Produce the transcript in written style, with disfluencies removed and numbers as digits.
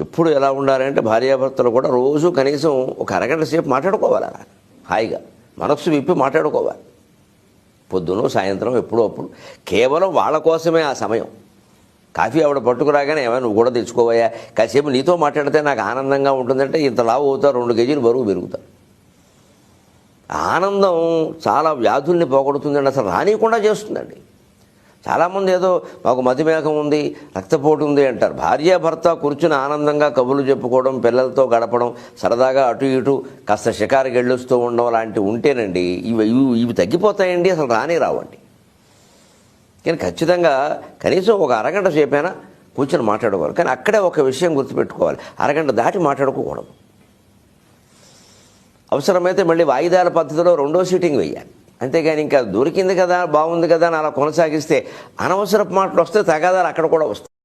ఎప్పుడు ఎలా ఉండాలంటే భార్యాభర్తలు కూడా రోజు కనీసం ఒక అరగంట సేపు మాట్లాడుకోవాలి అలా హాయిగా మనస్సు విప్పి మాట్లాడుకోవాలి. పొద్దున సాయంత్రం ఎప్పుడో అప్పుడు కేవలం వాళ్ళ కోసమే ఆ సమయం. కాఫీ ఆవిడ పట్టుకురాగానే ఏమైనా నువ్వు కూడా తెచ్చుకోవయ్యా, కాసేపు నీతో మాట్లాడితే నాకు ఆనందంగా ఉంటుందంటే ఇంత లావు అవుతారు, 2 కేజీలు బరువు పెరుగుతారు. ఆనందం చాలా వ్యాధుల్ని పోగొడుతుందండి, అసలు రానియకుండా చేస్తుందండి. చాలామంది ఏదో మాకు మతిమేఘం ఉంది, రక్తపోటు ఉంది అంటారు. భార్యాభర్త కూర్చుని ఆనందంగా కబుర్లు చెప్పుకోవడం, పిల్లలతో గడపడం, సరదాగా అటు ఇటు కాస్త షికారుకి వెళ్ళొస్తూ ఉండడం లాంటివి ఉంటేనండి ఇవి తగ్గిపోతాయండి, అసలు రావండి. కానీ ఖచ్చితంగా కనీసం ఒక అరగంట సేపైనా కూర్చొని మాట్లాడుకోవాలి. కానీ అక్కడే ఒక విషయం గుర్తుపెట్టుకోవాలి, అరగంట దాటి మాట్లాడుకోకూడదు. అవసరమైతే మళ్ళీ వాయిదాల పద్ధతిలో 2వ సీటింగ్ వేయాలి. అంతేగాని ఇంకా దొరికింది కదా బాగుంది కదా అని అలా కొనసాగిస్తే అనవసరపు మాటలు వస్తే తగాదాలు అక్కడ కూడా వస్తాయి.